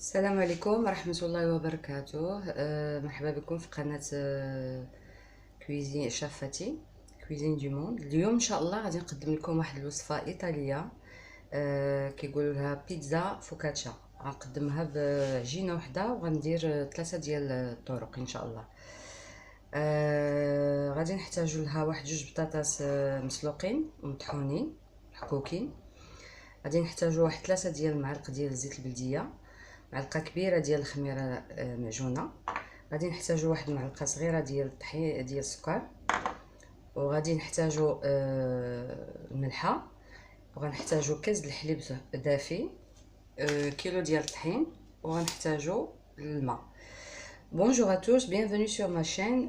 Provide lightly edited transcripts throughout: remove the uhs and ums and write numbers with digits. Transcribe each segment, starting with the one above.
السلام عليكم ورحمة الله وبركاته. مرحبا بكم في قناة كويزين شافتي كويزين دو موند. اليوم ان شاء الله غادي نقدم لكم واحد الوصفة ايطالية كيقولوا لها بيتزا فوكاتشا. غنقدمها بعجينة وحدة وغندير 3 ديال الطرق ان شاء الله. غادي نحتاجو لها واحد 2 بطاطاس مسلوقين ومطحونين محكوكين. غادي نحتاجو واحد 3 ديال المعالق ديال الزيت البلدية، معلقه كبيره ديال الخميره معجونه. غادي نحتاجو واحد المعلقه صغيره ديال الطحين ديال السكر، وغادي نحتاجو الملحه، وغنحتاجو كاس الحليب دافي، كيلو ديال الطحين، وغنحتاجو الماء. Bonjour à tous, bienvenue sur ma chaîne.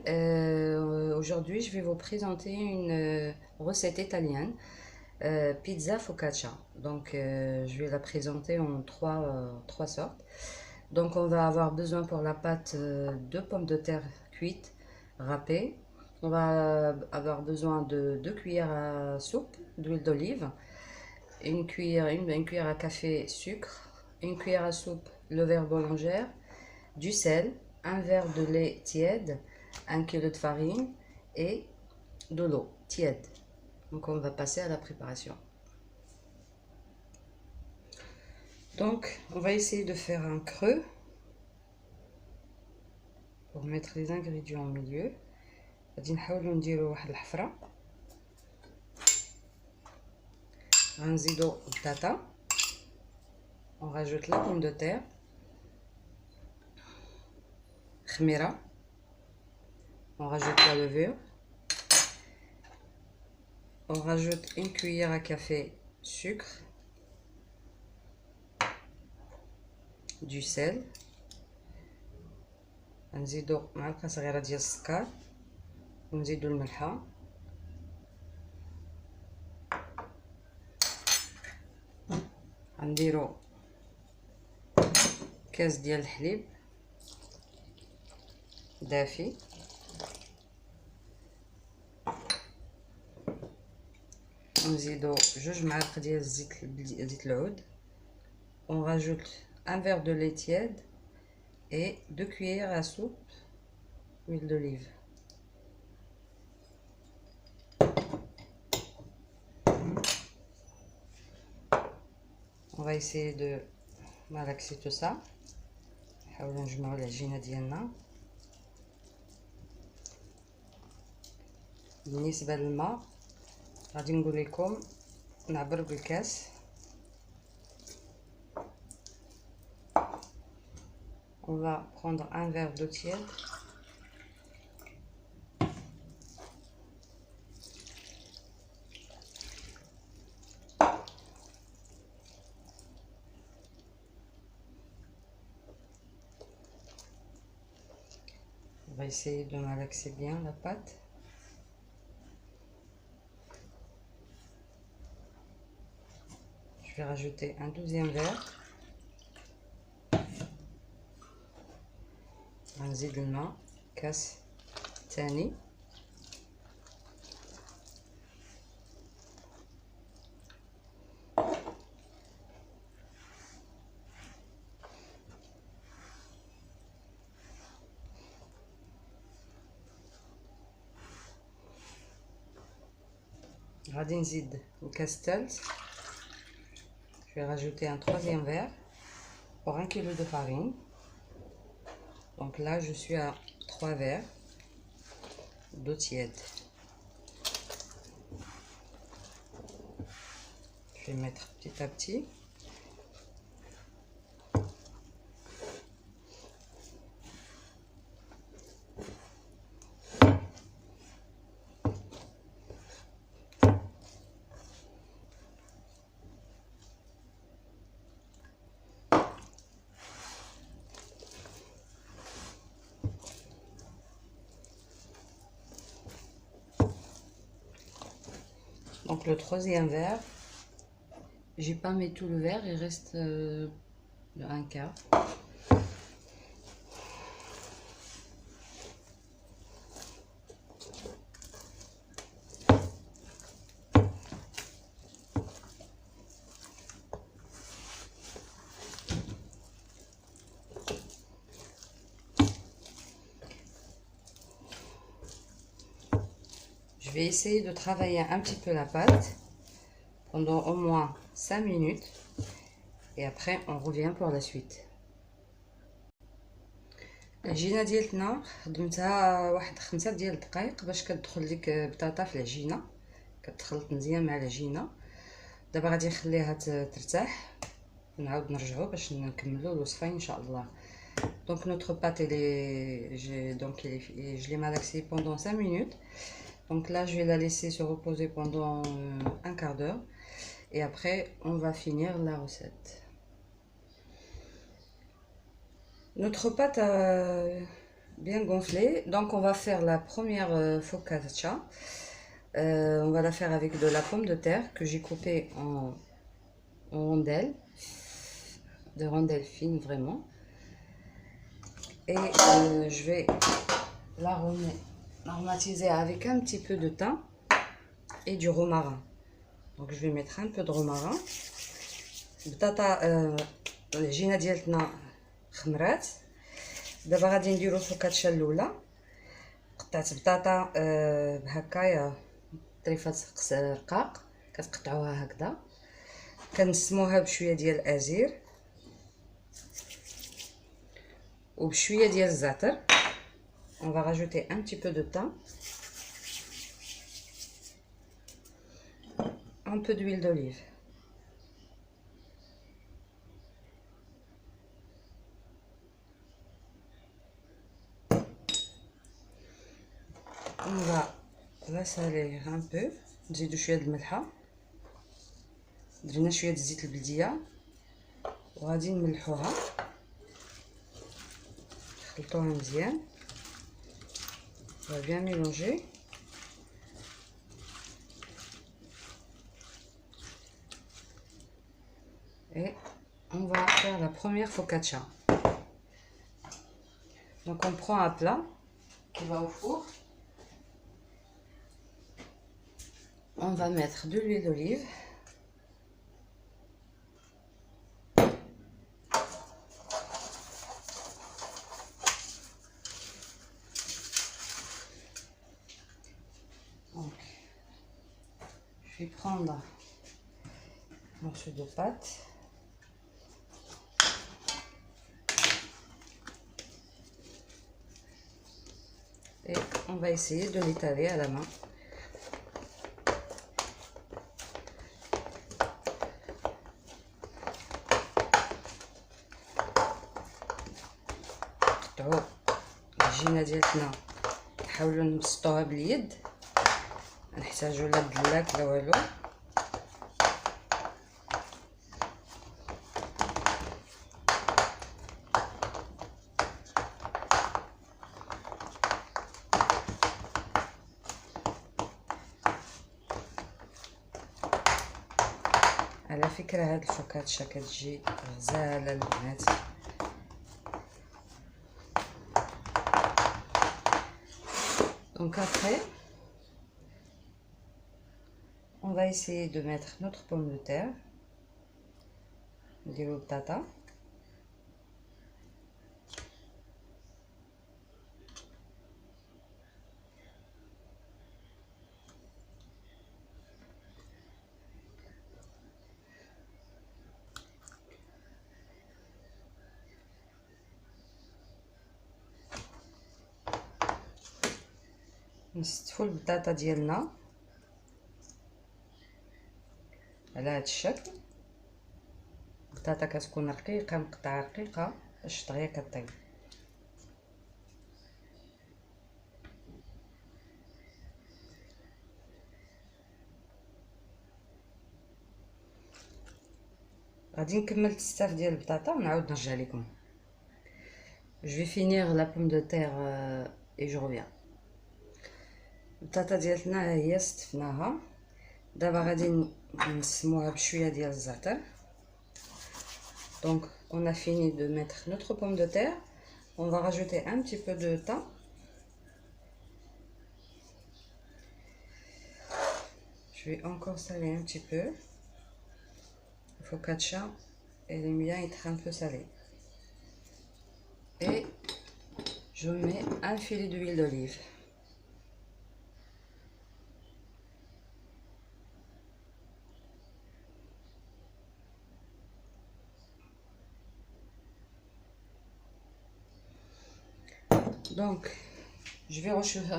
Aujourd'hui, je vais vous présenter une recette italienne, pizza focaccia. Donc, je vais la présenter en trois sortes. Donc, on va avoir besoin pour la pâte de pommes de terre cuites, râpées. On va avoir besoin de 2 cuillères à soupe d'huile d'olive, une cuillère à café sucre, une cuillère à soupe levure boulangère, du sel, un verre de lait tiède, 1 kg de farine et de l'eau tiède. Donc on va passer à la préparation. Donc on va essayer de faire un creux pour mettre les ingrédients au milieu. غادي نحاولوا نديروا واحد الحفره. غنزيدوا البطاطا. On rajoute la pomme de terre, خميره. On rajoute la levure. On rajoute une cuillère à café sucre, du sel. نزيدو معلقه صغيره ديال السكر، ونزيدو الملحه. غنديرو كاس ديال الحليب دافي، ونزيدو 2 معالق ديال زيت العود. On rajoute un verre de lait tiède et 2 cuillères à soupe d'huile d'olive. On va essayer de malaxer tout ça. نحاولوا نجمعوا العجينه ديالنا. بالنسبه للماء غادي نقول لكم نعبر بالكاس. On va prendre un verre d'eau tiède. On va essayer de malaxer bien la pâte. Je vais rajouter un 2e verre. غنزيد الماء كاس ثاني. غادي نزيد الكاس الثالث. Je vais rajouter un 3e verre pour 1 kg de farine. Donc là, je suis à 3 verres d'eau tiède. Je vais mettre petit à petit. Donc le 3e verre, j'ai pas mis tout le verre, il reste le 1/4. vais essayer de travailler un petit peu la pâte pendant au moins 5 minutes et après on revient pour la suite. العجينه ديالتنا خدمتها واحد 5 ديال الدقائق باش كتدخل ديك بطاطا في العجينه، كتخلط مزيان مع العجينه. دابا غادي نخليها ترتاح ونعاود نرجعو باش نكملو الوصفه ان شاء الله. Donc notre pâte je l'ai malaxée pendant 5 minutes. Donc là je vais la laisser se reposer pendant un quart d'heure et après on va finir la recette. Notre pâte a bien gonflé, donc on va faire la première focaccia. On va la faire avec de la pomme de terre que j'ai coupée en rondelles, de rondelles fines vraiment. Et je vais l'aromatiser avec un petit peu de thym et du romarin. Donc je vais mettre un peu de romarin. بطاطا العجينه ديالتنا خمرات. دابا غادي نديرو الفوكاتشا الاولى. قطعت بطاطا بهكايا طريفات رقاق كتقطعوها هكذا، كنسموها بشويه ديال الازير وبشويه ديال الزعتر. On va rajouter un petit peu de thym, un peu d'huile d'olive. On va la saler un peu. نزيدو شويه د الملحه، درنا شويه د الزيت البلديه وغادي نملحوها، نخلطوها مزيان. On va bien mélanger. Et on va faire la première focaccia. Donc on prend un plat qui va au four. On va mettre de l'huile d'olive. Donc, je vais prendre un morceau de pâte. Et on va essayer de l'étaler à la main. العجينه ديالتنا نحاولوا نبسطوها باليد، ما نحتاجوا لا دلاك لا والو. على فكره هاد الفوكاتشا كتجي غزاله البنات. Donc après, on va essayer de mettre notre pomme de terre, de l'otata. نستفو البطاطا ديالنا على هذا الشكل. البطاطا كتكون رقيقه مقطعه رقيقه باش دغيا كطيب. غادي نكمل تستاف ديال البطاطا ونعاود نرجع لكم. Je vais finir la pomme de terre et je reviens. البطاطا ديالتنا هي استفناها. دابا غادي نسموها بشويه ديال الزعتر. Donc on a fini de mettre notre pomme de terre. On va rajouter un petit peu de thym. Je vais encore saler un petit peu. Le focaccia, elle aime bien être un peu salée. Et je mets un filet d'huile d'olive. Donc je vais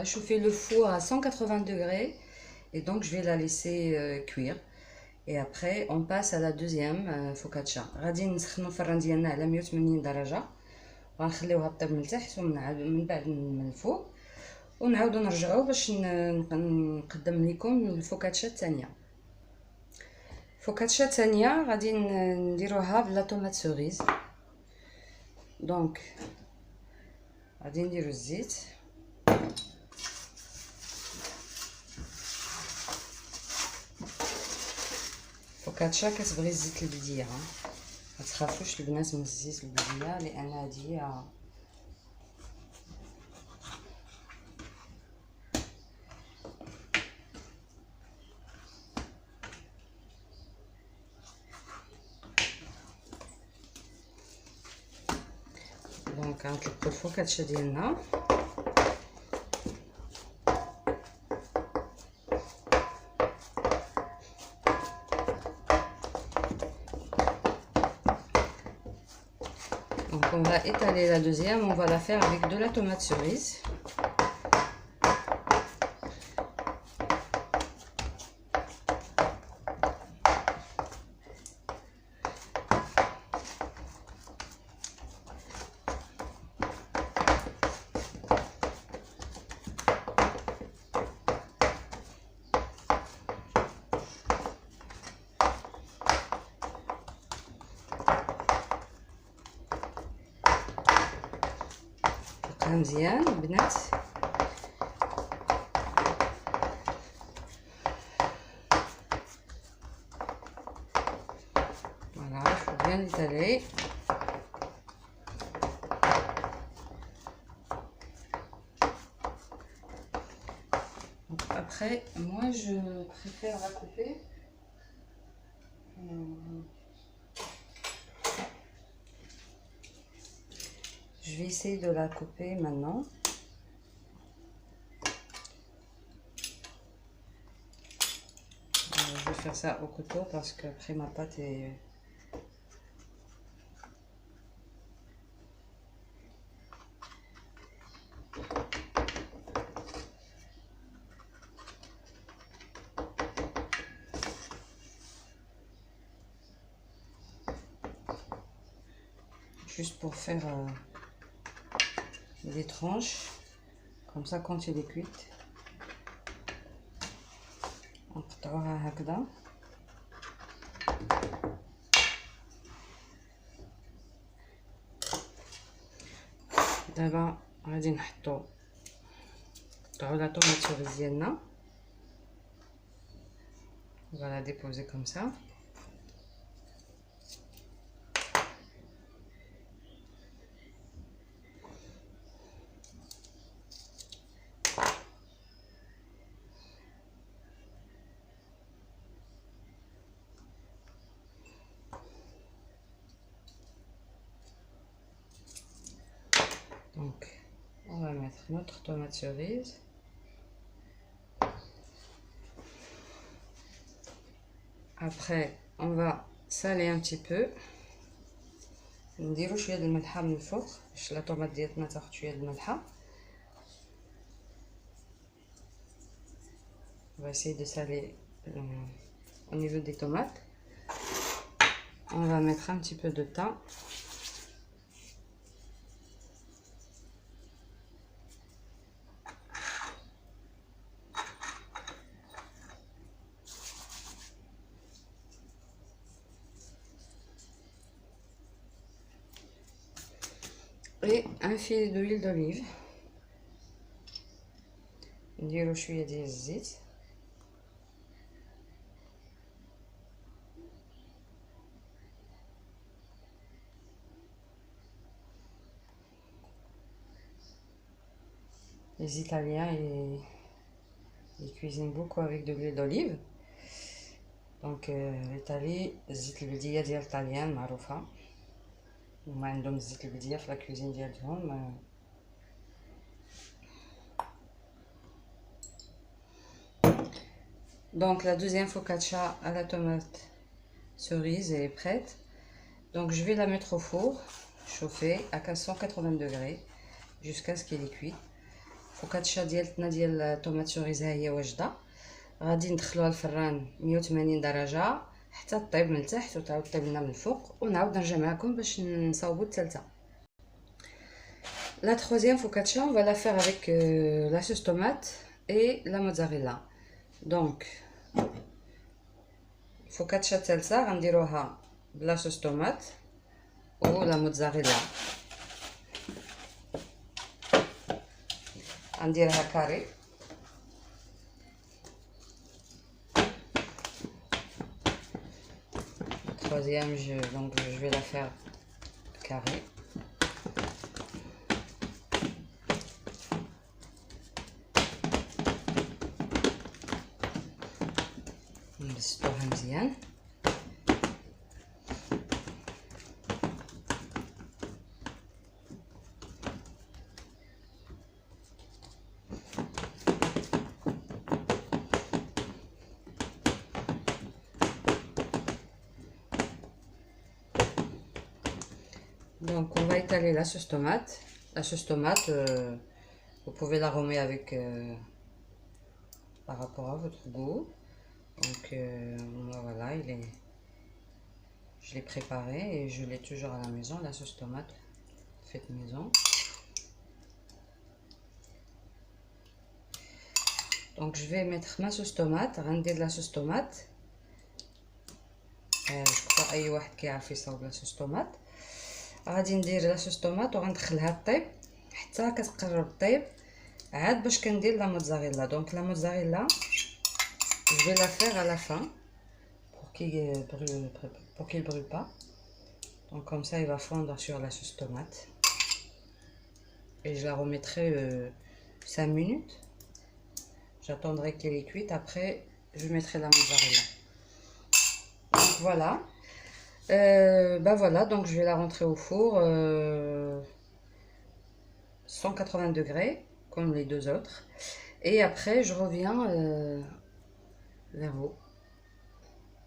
réchauffer le four à 180 degrés et donc je vais la laisser cuire. Et après on passe à la deuxième focaccia. غادي نسخنوا الفران ديالنا على 180 درجه وغنخليوها طيب من تحت ومن بعد من الفوق ونعاودو نرجعو باش نقدم لكم الفوكاتشا الثانيه. الفوكاتشا الثانيه غادي نديروها بلا طوماط سوريز. دونك غادي نديرو الزيت فوكاتشا كتبغي الزيت البلديه، ما تخافوش البنات من الزيت البلديه لان هذه هي دونك غنطلقوا الفوكاتشا ديالنا. Donc on va étaler la deuxième, on va la faire avec de la tomate cerise. مزيان البنات. فوالا il faut bien l'étaler. Donc après moi je préfère la couper. Je vais essayer de la couper maintenant. Je vais faire ça au couteau parce que après ma pâte est... Juste pour faire des tranches, comme ça quand il est cuite. نقطعوها هكذا. دابا غادي نقطعو لا طوماط سوريز ديالنا. On va la déposer comme ça. Donc, on va mettre notre tomate cerise. Après, on va saler un petit peu. نديرو شويه د الملحه من الفوق باش لا طوماط ديالنا تاخد شويه د الملحه. On va essayer de saler au niveau des tomates. On va mettre un petit peu de thym. Et un filet d'huile d'olive. نديرو شويه ديال الزيت. Les Italiens ils cuisinent beaucoup avec de l'huile d'olive. Donc l'Italie الزيت البلديه ديال الطاليان معروفه وما عندهم الزيت البلديه في لاكوزين ديالهم. Donc la deuxième focaccia à la tomate cerise est prête. Donc je vais la mettre au four chauffer à 180 degrés jusqu'à ce qu'il est cuit. فوكاتشا ديالتنا ديال الطوماط سوريز ها هي واجده. غادي ندخلوها الفران 180 درجه حتى طيب من التحت وتعاود طيب لنا من الفوق، ونعاود نرجع معكم باش نصاوبوا الثالثه. La troisième focaccia, on va la faire avec la sauce tomate et la mozzarella. Donc, focaccia الثالثه غنديروها بلا sauce tomate ou la mozzarella. غنديرها كاري. Troisième, je vais la faire carré. نبسطوها مزيان. Donc on va étaler la sauce tomate. La sauce tomate, vous pouvez l'arromer avec par rapport à votre goût. Donc moi voilà, je l'ai préparé et je l'ai toujours à la maison, la sauce tomate faite maison. Donc je vais mettre ma sauce tomate, rendre de la sauce tomate. Je crois اي واحد كيعرف يصاوب لا sauce tomate. غادي ندير لا sauce tomate وغندخلها طيب حتى كتقرب طيب عاد باش كندير لا موتزاريلا. دونك لا موتزاريلا je vais la faire à la fin pour qu'il brûle pas. Donc comme ça il va fondre sur la sauce tomate et je la remettrai 5 minutes. J'attendrai qu'elle est cuite, après je mettrai la mozzarella. Donc voilà. Bah voilà, donc je vais la rentrer au four 180 degrés comme les deux autres et après je reviens vers vous.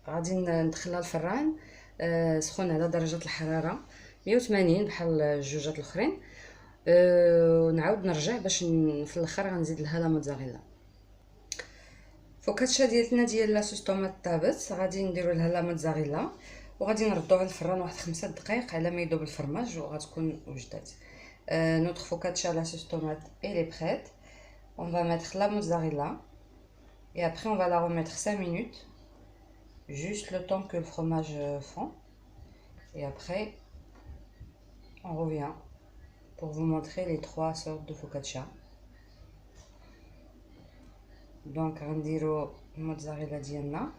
غادي ندخلها الفران سخون على درجة الحرارة 180 بحال الجوجات الاخرين، ونعاود نرجع باش في الاخر غنزيد لها لا موتزاريلا. فوكاتشا ديالتنا ديال لا صوص طوماط طابت، غادي نديرو لها لا موتزاريلا وغادي نردوها للفران واحد 5 دقائق على ما يذوب الفرماج وغتكون وجدات. Notre focaccia à la sauce tomate elle est prête. On va mettre la mozzarella et après on va la remettre 5 minutes, juste le temps que le fromage fond, et après on revient pour vous montrer les 3 sortes de focaccia. Donc غنديرو الموتزاريلا ديالنا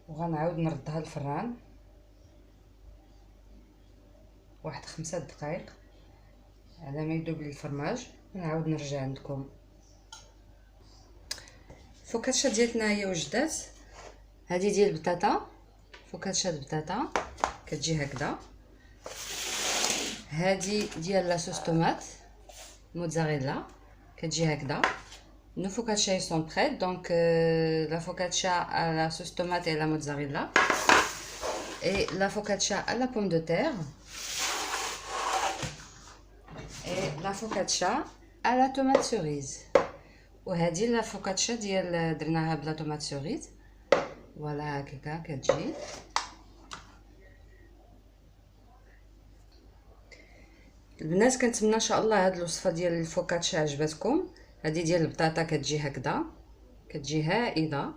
وغنعاود نردها للفران واحد 5 دقائق على ما يذوب لي الفرماج، ونعاود نرجع عندكم. الفوكاتشا ديالتنا هي وجدات. هذه ديال البطاطا، فوكاتشا البطاطا كتجي هكذا. هذه ديال لاصوص طوماط موتزاريلا كتجي هكذا. Nos focaccia sont prêtes, donc la focaccia à la sauce tomate et la mozzarella et la focaccia à la pomme de terre et la focaccia à la tomate cerise. وهذه la focaccia ديال درناها بلا tomate cerise. فوالا هكاكا كتجي. البنات كنتمنى ان شاء الله هاد الوصفه ديال الفوكاتشا عجبتكم. هذه ديال البطاطا كتجي هكذا، كتجي هائله.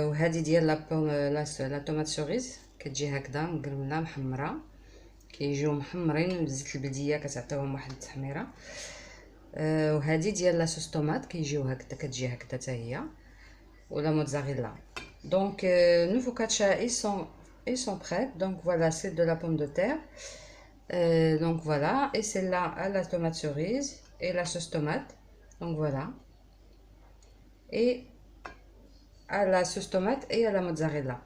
وهذه ديال لا طوماط سوريز كتجي هكذا مقرمله محمره، كيجيو محمرين بزيت البلديه كتعطيوهم واحد التحميره. وهذه ديال لاصوص طوماط كيجيو هكذا، كتجي هكذا حتى هي، ولا موتزاريلا. دونك نو فوكاتشا ils sont prêts. Donc voilà, c'est de la pomme de terre. Donc voilà, et celle-là à la tomate cerise et la sauce tomate. Donc voilà, et à la sauce tomate et à la mozzarella.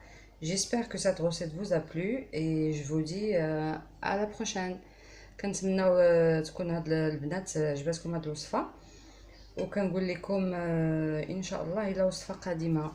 J'espère que cette recette vous a plu et je vous dis à la prochaine. كنتمناو تكون هاد البنات عجبتكم هاد الوصفه، وكنقول لكم ان شاء الله الى وصفه قادمه.